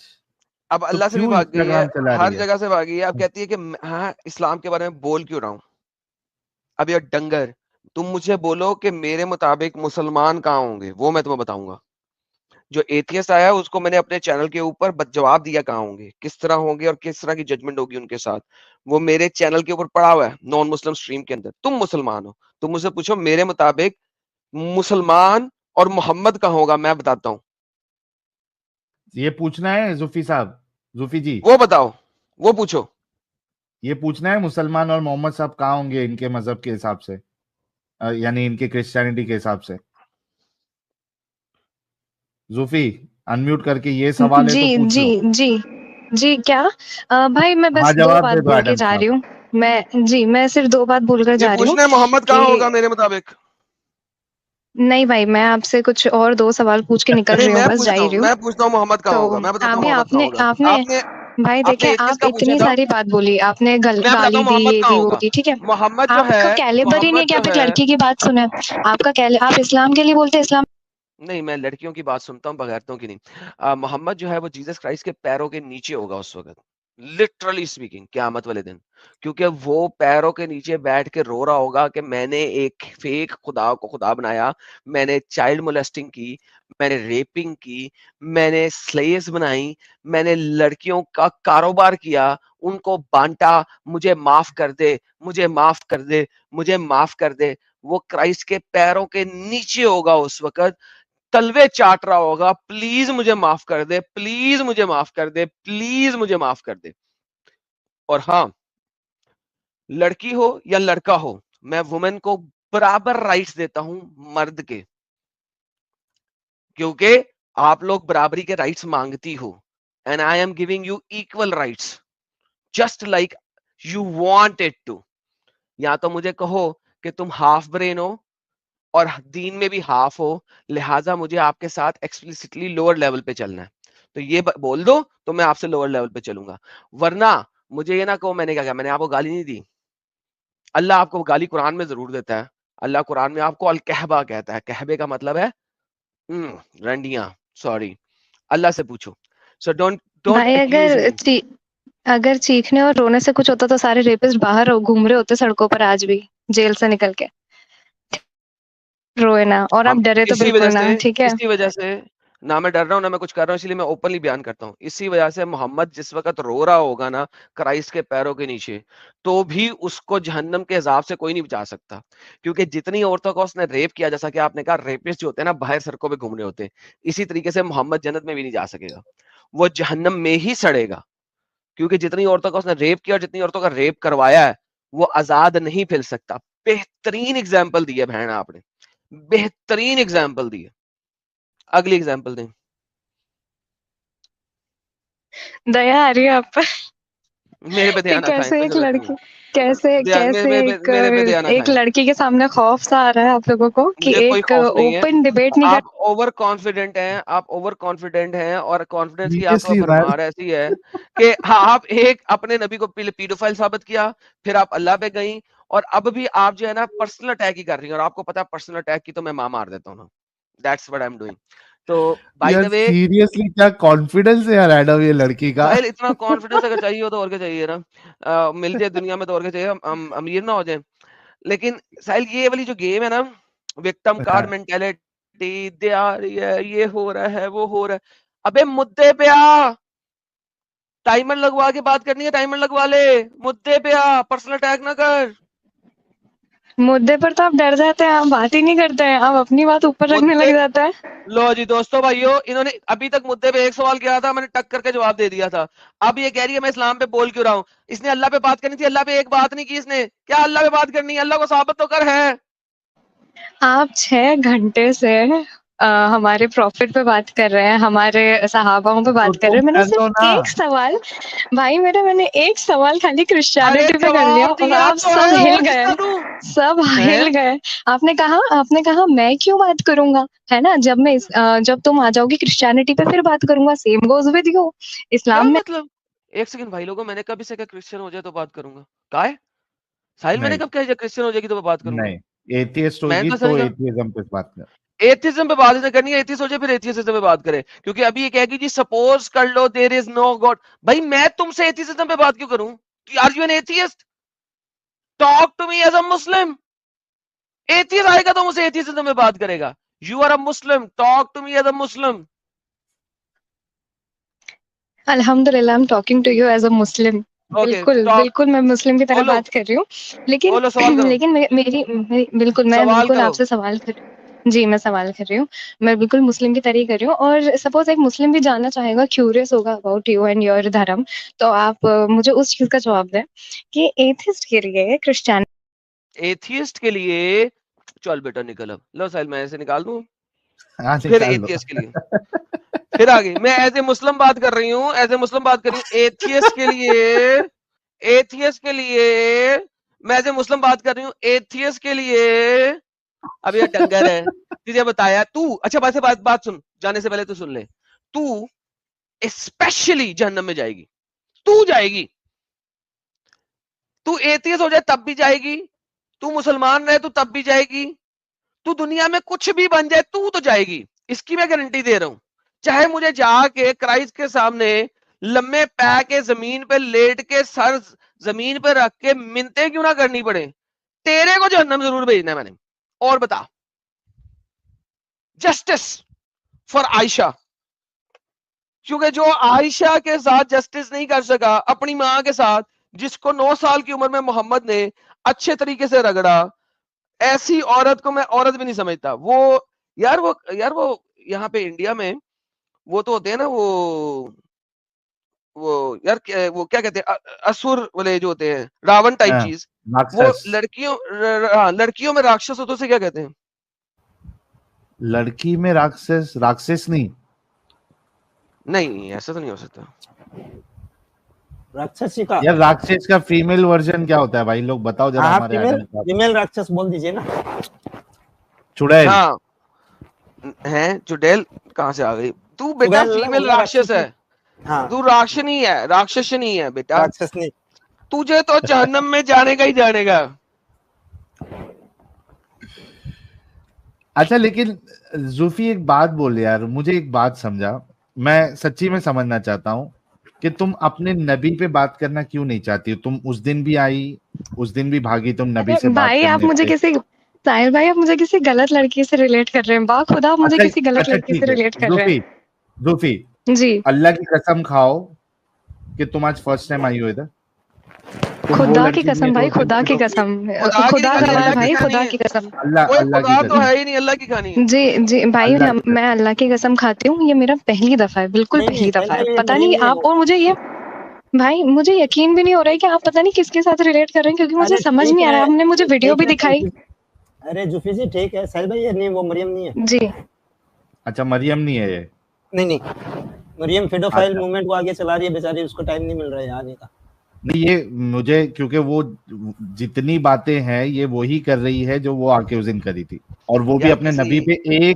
अब तो अल्लाह से भी क्यों भाग गई है, इंस्टाग्राम चला रही हर है? जगह से भागी है। अब कहती है कि हाँ इस्लाम के बारे में बोल क्यों रहा हूं। अब ये डंगर, तुम मुझे बोलो कि मेरे मुताबिक मुसलमान कहाँ होंगे, वो मैं तुम्हें बताऊंगा। जो एथियस्ट आया है उसको मैंने अपने चैनल के ऊपर जवाब दिया कहाँ होंगे, किस तरह होंगे और किस तरह की जजमेंट होगी उनके साथ। वो मेरे चैनल के ऊपर पड़ा हुआ है नॉन मुस्लिम स्ट्रीम के अंदर। तुम मुसलमान हो, तुम मुझसे पूछो मेरे मुताबिक मुसलमान और मोहम्मद कहाँ होगा, मैं बताता हूँ। ये पूछना है जूफी साहब, जूफी जी, वो बताओ, वो पूछो। ये पूछना है मुसलमान और मोहम्मद साहब कहाँ होंगे इनके मजहब के हिसाब से, यानी इनके क्रिश्चियनिटी के हिसाब से। जूफी, अनम्यूट करके, ये सवाल है जी तो पूछ जी लो। जी जी, क्या भाई मैं हाँ, बस दो जवाब बात दे दो बोल के एडम जा साहब। रही हूँ। मैं सिर्फ दो बात बोलकर ये जा रही हूँ पूछना है मोहम्मद कि कहाँ होगा मेरे मुताबिक। नहीं भाई, मैं आपसे कुछ और दो सवाल पूछ के निकल नहीं रही हूँ, बस जा ही रही हूँ। मैं पूछता हूँ मोहम्मद कहाँ तो होगा, मैं बताता हूँ अभी मोहम्मद कहाँ आपने होगा। आपने आपने भाई आपने देखें, एथियस्ट आप का पूछा इतनी था, सारी बात बोली, आपने मैं बताता गाली हूँ दी, मोहम्मद ये कहाँ दी वो होगा। दी, ठीक है। मोहम्मद जो आपका है, कैलिबर ही नहीं है मोहम्मद कि जो आप एक है, लड़की की बात सुने। आप इस्लाम के लिए बोलते हैं, इस्लाम नहीं मैं लड़कियों की बात सुनता हूँ, बगैरतों की नहीं। मोहम्मद जो है वो जीसस क्राइस्ट के पैरों के नीचे होगा उस वक्त, लिटरली स्पीकिंग, क़यामत वाले दिन। क्योंकि वो पैरों के नीचे बैठ के रो रहा होगा कि मैंने एक फेक खुदा को खुदा बनाया, मैंने चाइल्ड मोलेस्टिंग की, मैंने रेपिंग की, मैंने स्लेव्स बनाई, मैंने लड़कियों का कारोबार किया, उनको बांटा, मुझे माफ कर दे, मुझे माफ कर दे, मुझे माफ कर दे। वो क्राइस्ट के पैरों के नीचे होगा उस वक्त, तलवे चाट रहा होगा, प्लीज मुझे माफ कर दे, प्लीज मुझे माफ कर दे, प्लीज मुझे माफ कर दे। और हाँ, लड़की हो या लड़का हो, मैं वुमेन को बराबर राइट्स देता हूं मर्द के, क्योंकि आप लोग बराबरी के राइट्स मांगती हो, and I am giving you equal rights just like you want it to. या तो मुझे कहो कि तुम हाफ ब्रेन हो और दीन में भी हाफ हो, लिहाजा मुझे आपके साथ एक्सप्लिसिटली लोअर लेवल पे चलना है, तो ये बोल दो तो मैं आपसे लोअर लेवल पे चलूंगा। वरना मुझे ये ना कहो मैंने क्या कहा, मैंने आपको गाली नहीं दी। अल्लाह आपको गाली कुरान में जरूर देता है। अल्लाह कुरान में आपको अल कहबा कहता है, कहबे का मतलब है रंडियां, सॉरी। अल्लाह से पूछो। सो डोंट डोंट भाई एक्यूज मी। अगर चीखने और रोने से कुछ होता तो सारे रेपिस्ट बाहर घूम रहे होते सड़कों पर आज भी, जेल से निकल के। रोए ना, और आप हम डरे तो बिल्कुल ना, ठीक है। इसी वजह से ना मैं डर रहा हूँ ना मैं कुछ कर रहा हूँ, इसलिए मैं ओपनली बयान करता हूँ। इसी वजह से मोहम्मद जिस वक्त रो रहा होगा ना क्राइस्ट के पैरों के नीचे, तो भी उसको जहन्नम के अजाब से कोई नहीं बचा सकता। क्योंकि जितनी औरतों का उसने रेप किया, जैसा कि आपने कहा रेपिस्ट जो होते हैं ना बाहर सड़कों पे घूम रहे होते हैं, इसी तरीके से मोहम्मद जन्नत में भी नहीं जा सकेगा, वो जहन्नम में ही सड़ेगा। क्योंकि जितनी औरतों का उसने रेप किया और जितनी औरतों का रेप करवाया है, वो आजाद नहीं फिर सकता। बेहतरीन एग्जाम्पल दी है बहन आपने, बेहतरीन एग्जाम्पल दी है। अगली एग्जाम्पल दें। दया आ रही है आप पर मेरे पे कि ध्यान ना खाएं, कैसे कोई एक जरूरत नहीं लड़की, है। कैसे ध्यान कैसे मेरे पे ध्यान ना एक खाएं। लड़की के सामने खौफ सा आ रहा है आप लोगों को कि मुझे कोई एक खौफ नहीं है। ओपन डिबेट नहीं कर। आप ओवर कॉन्फिडेंट हैं, आप ओवर कॉन्फिडेंट हैं, और कॉन्फिडेंस की आपको सीरियसली मैन, भरमार ऐसी है कि हाँ, आप एक अपने नबी को पीडोफाइल साबित किया, फिर आप अल्लाह पे गई, और अब भी आप जो है ना पर्सनल अटैक ही कर रही हैं, और आपको पता है पर्सनल अटैक की तो मैं मार देता हूँ ना। That's what I am doing. तो बाय द वे सीरियसली क्या कॉन्फिडेंस है यार एडम ये लड़की का। भाई इतना कॉन्फिडेंस अगर चाहिए हो तो और क्या चाहिए ना, मिल जाए दुनिया में तो और क्या चाहिए, हम अमीर ना हो जाए। लेकिन साहिल ये वाली जो गेम है ना, विक्टिम कार्ड मेंटेलिटी, दे आ रही है, ये हो रहा है, वो हो रहा है, अबे मुद्दे पे आ, टाइमर लगवा के बात करनी है, टाइमर लगवा ले, मुद्दे पे आ, पर्सनल अटैक ना कर। मुद्दे पर तो आप डर जाते हैं, आप बात ही नहीं करते हैं, आप अपनी बात ऊपर रखने मुद्दे लग जाते हैं। लो जी दोस्तों भाइयों, इन्होंने अभी तक मुद्दे पे एक सवाल किया था, मैंने टक करके जवाब दे दिया था। अब ये कह रही है मैं इस्लाम पे बोल क्यों रहा हूं। इसने अल्लाह पे बात करनी थी, अल्लाह पे एक बात नहीं की इसने। क्या अल्लाह पे बात करनी है? अल्लाह को साबित तो कर है। आप 6 घंटे से हमारे प्रॉफिट पे बात कर रहे हैं, हमारे सहाबाओं पे बात कर रहे हैं। मैंने कर लो सिर्फ ना। एक सवाल, भाई मैंने एक सवाल खाली अरे क्रिश्चियनिटी पे कर लिया जवाब और दिया आप तो सब है, हिल और गए, किसका दूं? सब हिल हैं? गए। आपने कहा मैं क्यों बात करूंगा, है ना? जब तुम आ जाओगी क्रिश्चियनिटी पे फिर बात करूंगा। Same goes with you. Islam क्या में मतलब? एक सेकंड भाई लोगों, मैंने कभी से क्या क्रिश्चियन हो जाए तो बात करूंगा? क्या है साहिल, मैंने नहीं कब कहा क्रिश्चियन हो जाएगी तो मैं बात करूंगा? नहीं, एथियस्ट मैंने होगी तो तो समझा एथियज्म पे बात कर। एथिज्म पे बात नहीं करनी है, एथियस्ट हो जाए फिर एथियसिज्म पे बात करें, क्योंकि अभी ये कहेगी जी सपोज कर लो देयर इज नो गॉड। भाई मैं तुमसे एथियसिज्म पे बात क्यों करूं? Are you an atheist? Talk to me as a Muslim. Atheist आएगा तो मुझसे एथियसिज्म पे बात करेगा। You are a Muslim, talk to me as a Muslim. अल्हम्दुलिल्लाह I am talking to you as a Muslim. Okay बिल्कुल talk. बिल्कुल मैं मुस्लिम की तरह बोलो बात कर रही हूँ। लेकिन बोलो, सवाल करो, लेकिन बिल्कुल मैं सवाल बिल्कुल करो। आपसे सवाल कर जी, मैं सवाल कर रही हूँ। मैं बिल्कुल मुस्लिम की तरह ही कर रही हूँ, और सपोज एक मुस्लिम भी जानना चाहेगा, क्यूरियस होगा अबाउट यू एंड योर धर्म, तो आप मुझे उस चीज का जवाब दें कि एथिस्ट के लिए क्रिश्चियन एथियस्ट के लिए चल बेटा निकल, अब लो साहिल मैं ऐसे निकाल दूं। हाँ फिर निकाल लो। एथियस्ट के लिए, फिर आगे मैं एज ए मुस्लिम बात कर रही हूँ, एज ए मुस्लिम बात कर रही हूँ। एथियस्ट के लिए, एथियस्ट के लिए मैं एज ए मुस्लिम बात कर रही हूँ। एथियस्ट के लिए अब ये डंगर है, तुझे बताया तू। अच्छा बात सुन, जाने से पहले तू सुन ले। तू स्पेशली जहन्नम में जाएगी, तू जाएगी। तू एथियस्ट हो जाए तब भी जाएगी, तू मुसलमान रहे तू तब भी जाएगी, तू दुनिया में कुछ भी बन जाए तू तो जाएगी, इसकी मैं गारंटी दे रहा हूं। चाहे मुझे जाके क्राइस्ट के सामने लम्बे पै के जमीन पे लेट के सर जमीन पे रख के मिन्नतें क्यों ना करनी पड़े, तेरे को जहन्नम जरूर भेजना है मैंने। और बता, जस्टिस फॉर आयशा, क्योंकि जो आयशा के साथ जस्टिस नहीं कर सका अपनी मां के साथ, जिसको 9 साल की उम्र में मोहम्मद ने अच्छे तरीके से रगड़ा, ऐसी औरत को मैं औरत भी नहीं समझता। वो यार वो यहाँ पे इंडिया में वो तो होते हैं ना, वो यार वो क्या कहते हैं, असुर वाले जो होते हैं, रावण टाइप हाँ, चीज। वो राक्षस। लड़कियों में राक्षस होते उसे क्या कहते हैं? लड़की में राक्षस, राक्षस नहीं। नहीं ऐसा तो नहीं हो सकता। राक्षसी का। यार राक्षस का फीमेल वर्जन क्या होता है भाई, लोग बताओ जरा हाँ, हमारे फीमेल आदम साहब। फीमेल राक्षस बोल दीजिए ना। चुड़ैल। हाँ है, चुड़ैल कहाँ से आ गई? तू बेटा चुड़ैल ना, फीमेल वो राक्षस है, हाँ, तू राक्षनी है, राक्षसनी है बेटा। राक्षस नहीं। तुझे तो जहन्नम में जाने का ही जानेगा। अच्छा लेकिन जूफी एक बात बोल यार, मुझे एक बात समझा, मैं सच्ची में समझना चाहता हूँ कि तुम अपने नबी पे बात करना क्यों नहीं चाहती हो? तुम उस दिन भी आई, उस दिन भी भागी तुम नबी अरे से बात भाई, आप करने मुझे पे। किसी साहिल भाई, आप मुझे किसी गलत लड़की से रिलेट कर रहे हैं। खुदा आप मुझे अच्छा किसी गलत अच्छा लड़की से ठीक है, रिलेट कर रहे जूफी जूफी हैं जी। अल्लाह की कसम खाओ कि तुम आज फर्स्ट टाइम आई हो इधर। तुम वो खुदा की लड़की नहीं है कसम जो भाई, उस दिन खुदा की पीटो। कसम, खुदा की खुदा कहानी, गवाह अल्लाह की भाई, कहानी खुदा है। की कसम। अल्लाह कोई अल्लाह खुदा की तो कसम, है ही नहीं, अल्लाह की कहानी है। जी जी भाई, अल्लाह की मैं कसम। अल्लाह की कसम खाती हूँ, ये मेरा पहली दफा है, बिल्कुल नहीं नहीं, पहली साहिल दफा है। भाई ये पता मरियम नहीं नहीं है आप, वो। और मुझे ये भाई मुझे यकीन भी नहीं हो रहा है कि आप पता नहीं किसके साथ रिलेट कर रहे हैं, क्योंकि मुझे अरे समझ ठीक नहीं आ रहा है, है। आपने मुझे वीडियो ठीक भी है दिखाई। अरे जुफी जी ठीक है, साहिल भाई ये नहीं, वो मरियम नहीं है। जी अच्छा मरियम नहीं है ये। नहीं नहीं, मरियम फेडोफाइल अच्छा मूवमेंट को आगे चला रही है बेचारी, उसको टाइम नहीं मिल रहा है आने का। नहीं, ये मुझे क्योंकि वो जितनी बातें हैं ये वही कर रही है जो वो आके उस दिन करी थी, और वो भी यार अपने किसी नबी पे एक